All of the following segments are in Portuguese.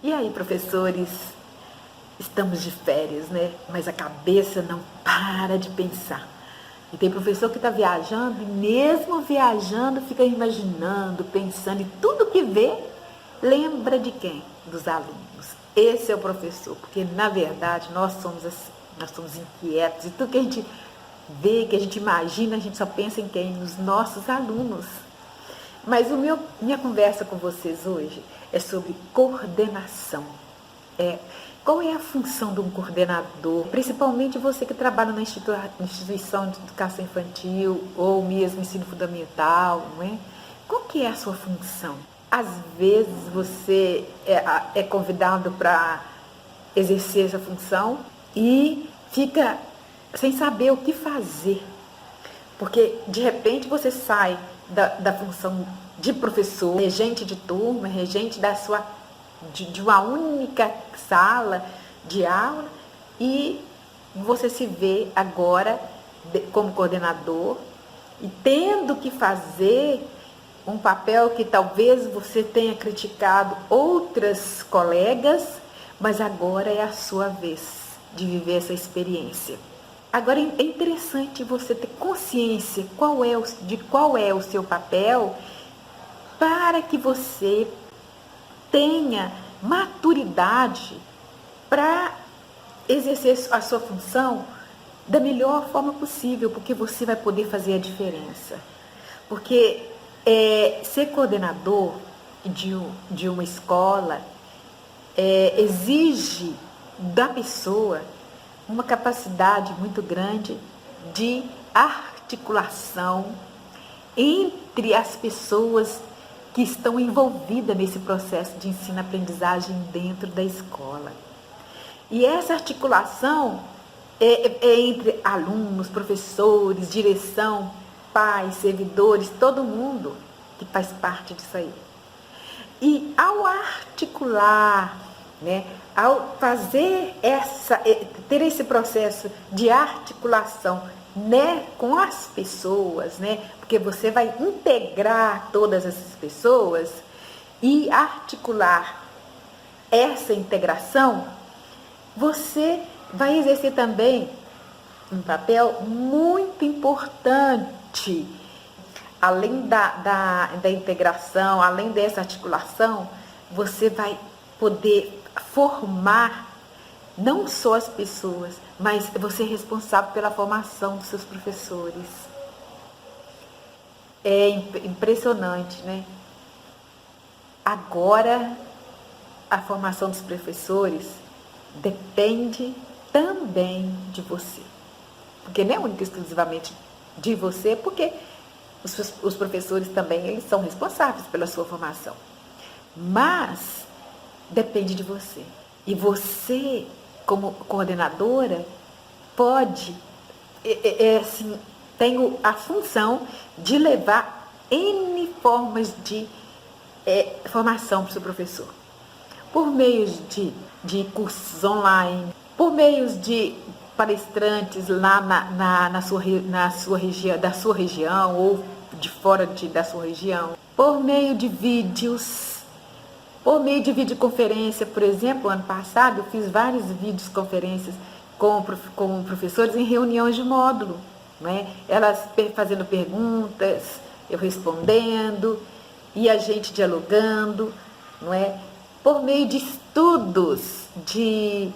E aí, professores, estamos de férias, né? Mas a cabeça não para de pensar. E tem professor que está viajando e mesmo viajando fica imaginando, pensando, e tudo que vê, lembra de quem? Dos alunos. Esse é o professor, porque na verdade nós somos assim, nós somos inquietos e tudo que a gente vê, que a gente imagina, a gente só pensa em quem? Nos nossos alunos. Mas minha conversa com vocês hoje é sobre coordenação. Qual é a função de um coordenador, principalmente você que trabalha na instituição de educação infantil ou mesmo ensino fundamental, não é? Qual que é a sua função? Às vezes você é convidado para exercer essa função e fica sem saber o que fazer, porque de repente você sai da função de professor, regente de turma, regente de uma única sala de aula, e você se vê agora como coordenador e tendo que fazer um papel que talvez você tenha criticado outras colegas, mas agora é a sua vez de viver essa experiência. Agora é interessante você ter consciência de qual é o seu papel, para que você tenha maturidade para exercer a sua função da melhor forma possível, porque você vai poder fazer a diferença. Porque ser coordenador de uma escola exige da pessoa uma capacidade muito grande de articulação entre as pessoas que estão envolvidas nesse processo de ensino-aprendizagem dentro da escola. E essa articulação é entre alunos, professores, direção, pais, servidores, todo mundo que faz parte disso aí. E ao articular, né, ao fazer ter esse processo de articulação, né, com as pessoas, né, porque você vai integrar todas essas pessoas e articular essa integração, você vai exercer também um papel muito importante. Além da integração, além dessa articulação, você vai poder formar não só as pessoas, mas você é responsável pela formação dos seus professores. É impressionante, né? Agora, a formação dos professores depende também de você. Porque não é única e exclusivamente de você, porque os professores também eles são responsáveis pela sua formação. Mas depende de você. E você, como coordenadora, pode, assim, tem a função de levar N formas de formação para o seu professor. Por meio de cursos online, por meio de palestrantes lá da sua região ou de fora da sua região, por meio de vídeos, por meio de videoconferência. Por exemplo, ano passado eu fiz várias videoconferências com professores em reuniões de módulo, né? Elas fazendo perguntas, eu respondendo e a gente dialogando, não é? Por meio de estudos, de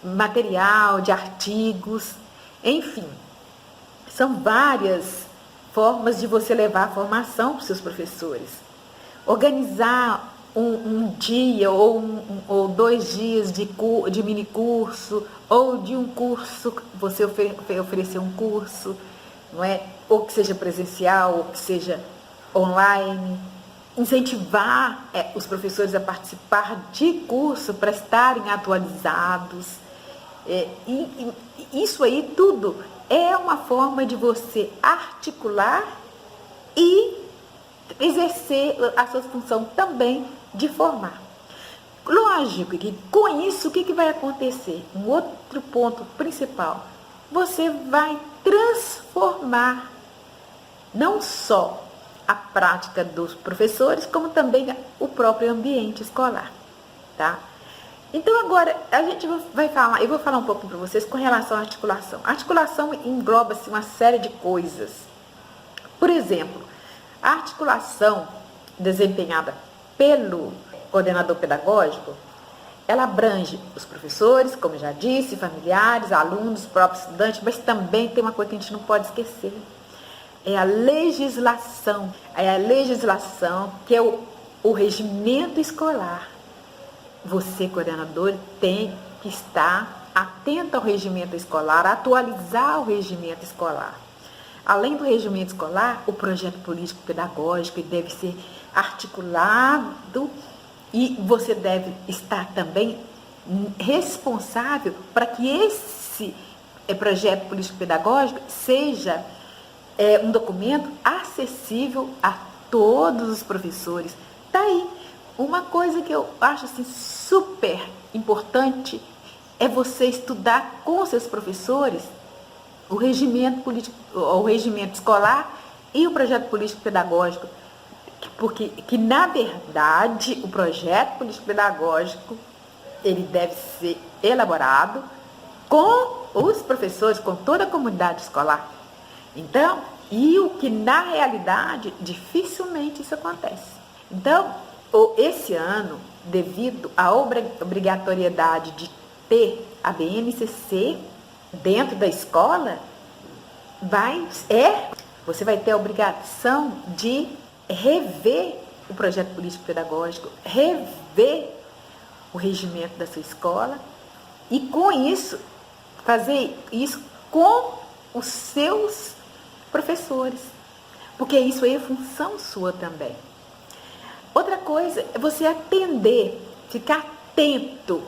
material, de artigos, enfim, são várias formas de você levar a formação para os seus professores. Organizar um dia ou 2 dias de mini curso, ou de um curso, você oferecer um curso, não é? Ou que seja presencial, ou que seja online. Incentivar os professores a participar de curso para estarem atualizados. E isso aí tudo é uma forma de você articular e exercer a sua função também de formar. Lógico que com isso o que vai acontecer? Um outro ponto principal, você vai transformar não só a prática dos professores, como também o próprio ambiente escolar, tá? Então agora a gente vai falar, eu vou falar um pouco para vocês com relação à articulação. A articulação engloba-se uma série de coisas. Por exemplo, a articulação desempenhada pelo coordenador pedagógico, ela abrange os professores, como eu já disse, familiares, alunos, próprios estudantes, mas também tem uma coisa que a gente não pode esquecer. É a legislação. É a legislação que é o regimento escolar. Você, coordenador, tem que estar atento ao regimento escolar, atualizar o regimento escolar. Além do regimento escolar, o projeto político-pedagógico deve ser articulado e você deve estar também responsável para que esse projeto político-pedagógico seja um documento acessível a todos os professores. Está aí. Uma coisa que eu acho assim, super importante é você estudar com seus professores o regimento político, o regimento escolar e o projeto político-pedagógico, porque que na verdade o projeto político-pedagógico ele deve ser elaborado com os professores, com toda a comunidade escolar. Então, e o que na realidade dificilmente isso acontece. Então, esse ano, devido à obrigatoriedade de ter a BNCC dentro da escola, você vai ter a obrigação de rever o projeto político-pedagógico, rever o regimento da sua escola e, com isso, fazer isso com os seus professores, porque isso aí é função sua também. Outra coisa é você atender, ficar atento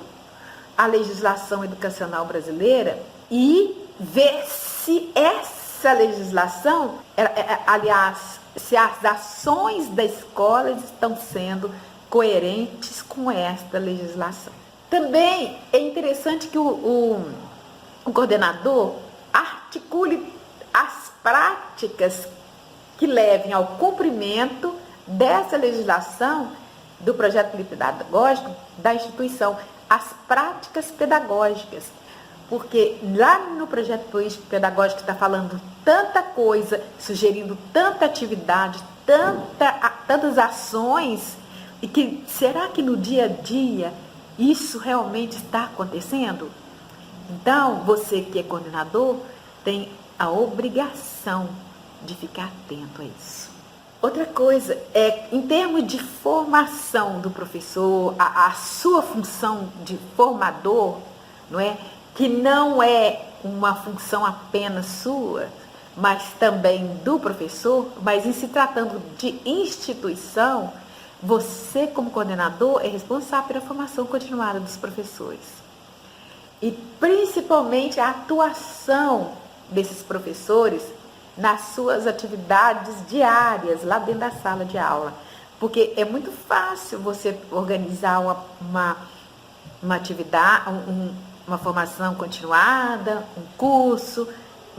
à legislação educacional brasileira e ver se essa legislação, aliás, se as ações da escola estão sendo coerentes com esta legislação. Também é interessante que o coordenador articule as práticas que levem ao cumprimento dessa legislação do projeto pedagógico da instituição, as práticas pedagógicas, porque lá no projeto pedagógico está falando tanta coisa, sugerindo tanta atividade, tantas ações, e que será que no dia a dia isso realmente está acontecendo? Então, você que é coordenador tem a obrigação de ficar atento a isso. Outra coisa é, em termos de formação do professor, a sua função de formador, não é? Que não é uma função apenas sua, mas também do professor, mas em se tratando de instituição, você como coordenador é responsável pela formação continuada dos professores. E principalmente a atuação desses professores nas suas atividades diárias, lá dentro da sala de aula. Porque é muito fácil você organizar uma atividade, uma formação continuada, um curso,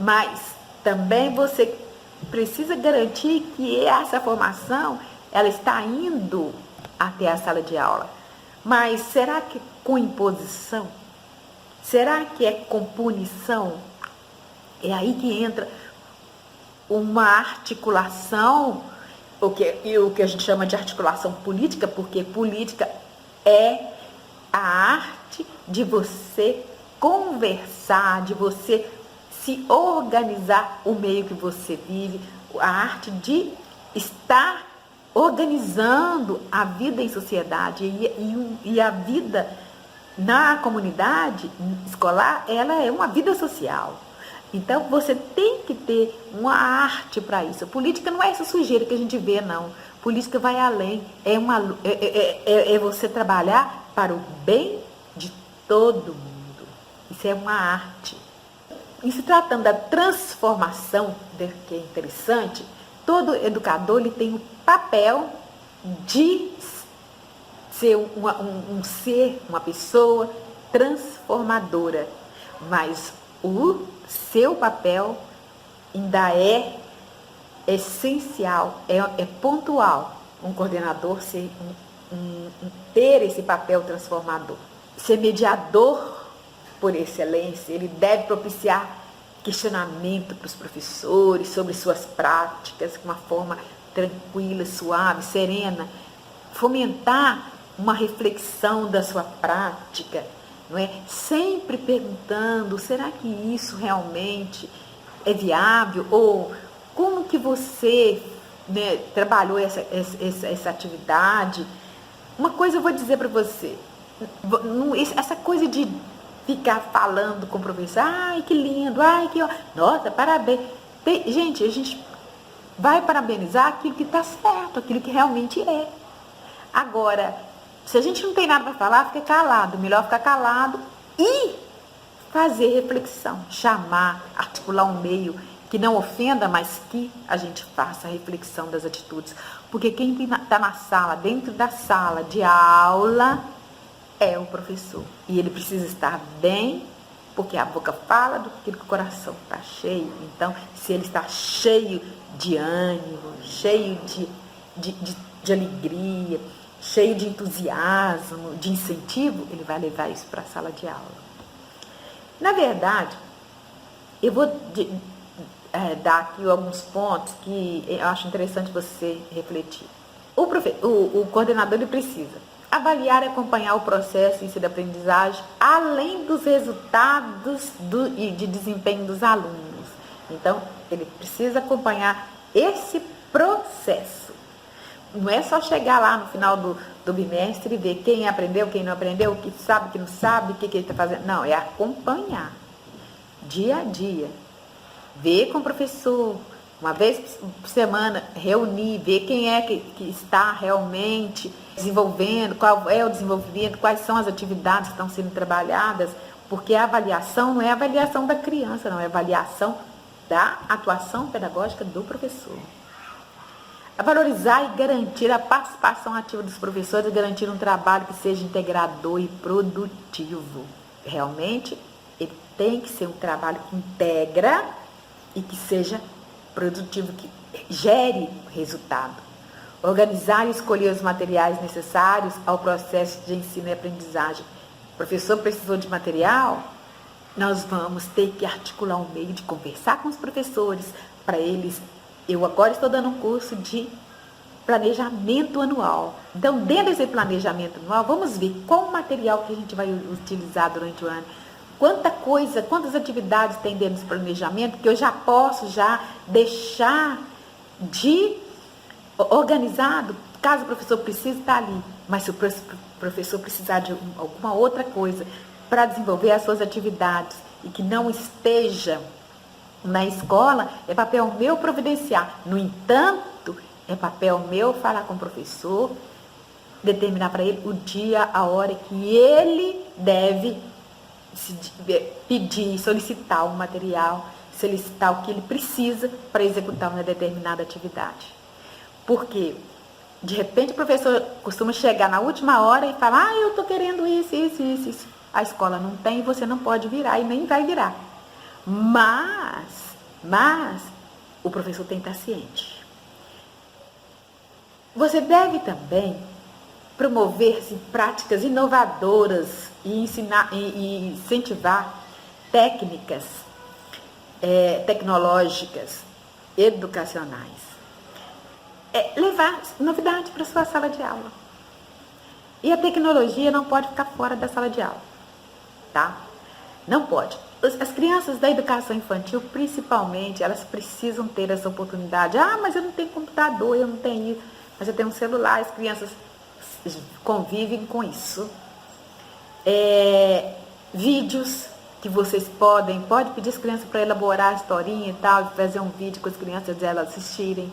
mas também você precisa garantir que essa formação ela está indo até a sala de aula. Mas será que com imposição? Será que é com punição? É aí que entra uma articulação, o que a gente chama de articulação política, porque política é a arte de você conversar, de você se organizar o meio que você vive, a arte de estar organizando a vida em sociedade e a vida na comunidade escolar, ela é uma vida social. Então, você tem que ter uma arte para isso. A política não é essa sujeira que a gente vê, não. Política vai além. É você trabalhar para o bem de todo mundo. Isso é uma arte. E se tratando da transformação, que é interessante, todo educador ele tem o papel de ser uma pessoa transformadora. Mas o seu papel ainda é essencial, é pontual, um coordenador ter esse papel transformador. ser mediador por excelência, ele deve propiciar questionamento para os professores sobre suas práticas, de uma forma tranquila, suave, serena, fomentar uma reflexão da sua prática, não é? Sempre perguntando, será que isso realmente é viável? Ou como que você, né, trabalhou essa atividade? Uma coisa eu vou dizer para você, essa coisa de ficar falando com o professor, ai que lindo, ai que, nossa, parabéns. Gente, a gente vai parabenizar aquilo que está certo, aquilo que realmente é. Agora, se a gente não tem nada para falar, fica calado. Melhor ficar calado e fazer reflexão, chamar, articular um meio que não ofenda, mas que a gente faça a reflexão das atitudes. Porque quem está na sala, dentro da sala de aula, é o professor. E ele precisa estar bem, porque a boca fala do que o coração está cheio. Então, se ele está cheio de ânimo, cheio de alegria, cheio de entusiasmo, de incentivo, ele vai levar isso para a sala de aula. Na verdade, eu vou dar aqui alguns pontos que eu acho interessante você refletir. O coordenador ele precisa avaliar e acompanhar o processo de aprendizagem, além dos resultados e de desempenho dos alunos. Então, ele precisa acompanhar esse processo. Não é só chegar lá no final do bimestre e ver quem aprendeu, quem não aprendeu, o que sabe, o que não sabe, o que ele está fazendo. Não, é acompanhar, dia a dia. Ver com o professor, uma vez por semana, reunir, ver quem é que está realmente desenvolvendo, qual é o desenvolvimento, quais são as atividades que estão sendo trabalhadas, porque a avaliação não é a avaliação da criança, não, é a avaliação da atuação pedagógica do professor. A valorizar e garantir a participação ativa dos professores e garantir um trabalho que seja integrador e produtivo. Realmente, ele tem que ser um trabalho que integra e que seja produtivo, que gere resultado. Organizar e escolher os materiais necessários ao processo de ensino e aprendizagem. O professor precisou de material? Nós vamos ter que articular um meio de conversar com os professores para eles. Eu agora estou dando um curso de planejamento anual. Então, dentro desse planejamento anual, vamos ver qual o material que a gente vai utilizar durante o ano. Quantas atividades tem dentro desse planejamento que eu já posso deixar de organizado, caso o professor precise estar ali. Mas se o professor precisar de alguma outra coisa para desenvolver as suas atividades e que não esteja na escola, é papel meu providenciar. No entanto, é papel meu falar com o professor, determinar para ele o dia, a hora que ele deve pedir, solicitar o material, solicitar o que ele precisa para executar uma determinada atividade. Porque, de repente, o professor costuma chegar na última hora e falar, eu estou querendo isso. A escola não tem, você não pode virar e nem vai virar. Mas o professor tem que estar ciente. Você deve também promover-se práticas inovadoras e ensinar e incentivar técnicas tecnológicas, educacionais. Levar novidade para a sua sala de aula. E a tecnologia não pode ficar fora da sala de aula, tá? Não pode. As crianças da educação infantil, principalmente, elas precisam ter essa oportunidade. Mas eu não tenho computador, eu não tenho isso, mas eu tenho um celular, as crianças convivem com isso. Vídeos que vocês pode pedir as crianças para elaborar a historinha e tal, fazer um vídeo com as crianças, elas assistirem.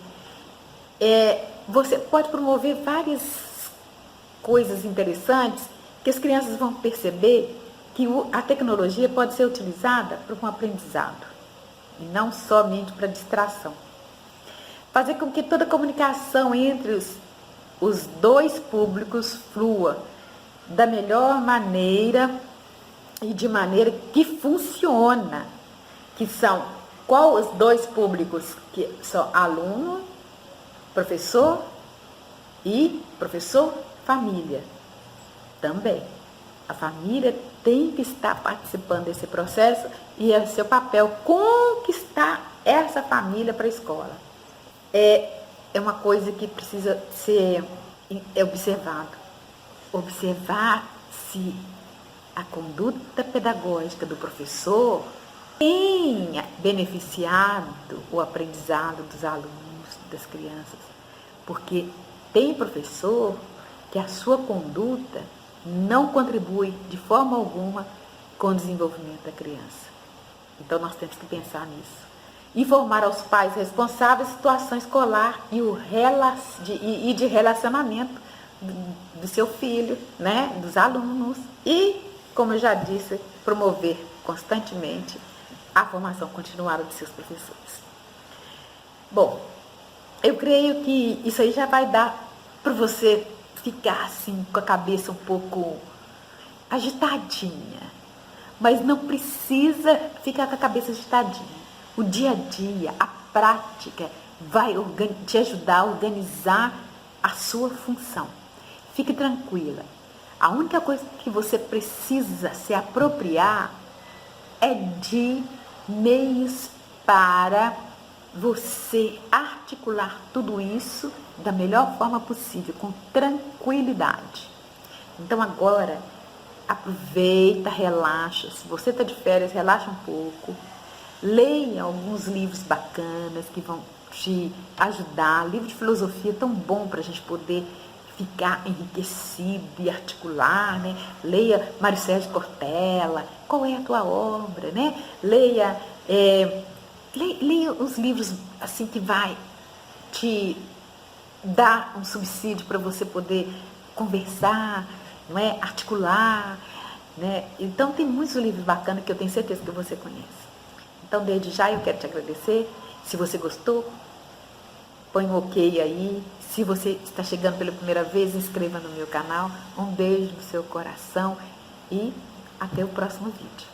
Você pode promover várias coisas interessantes que as crianças vão perceber que a tecnologia pode ser utilizada para um aprendizado e não somente para distração. Fazer com que toda a comunicação entre os dois públicos flua da melhor maneira e de maneira que funciona, que são os dois públicos, que são aluno, professor e professor, família também. A família tem que estar participando desse processo e é seu papel conquistar essa família para a escola. É uma coisa que precisa ser observado. Observar se a conduta pedagógica do professor tem beneficiado o aprendizado dos alunos, das crianças. Porque tem professor que a sua conduta não contribui de forma alguma com o desenvolvimento da criança. Então nós temos que pensar nisso. Informar aos pais responsáveis da situação escolar e de relacionamento do seu filho, né, dos alunos. E, como eu já disse, promover constantemente a formação continuada dos seus professores. Bom, eu creio que isso aí já vai dar para você ficar assim com a cabeça um pouco agitadinha, mas não precisa ficar com a cabeça agitadinha. O dia a dia, a prática vai te ajudar a organizar a sua função. Fique tranquila. A única coisa que você precisa se apropriar é de meios para você articular tudo isso da melhor forma possível, com tranquilidade. Então agora, aproveita, relaxa. Se você está de férias, relaxa um pouco. Leia alguns livros bacanas que vão te ajudar. Livro de filosofia é tão bom para a gente poder ficar enriquecido e articular, né? Leia Mário Sérgio Cortella, qual é a tua obra, né? Leia os livros assim que vai te dar um subsídio para você poder conversar, não é? Articular, né? Então tem muitos livros bacanas que eu tenho certeza que você conhece. Então desde já eu quero te agradecer. Se você gostou, põe um ok aí. Se você está chegando pela primeira vez, inscreva no meu canal. Um beijo no seu coração e até o próximo vídeo.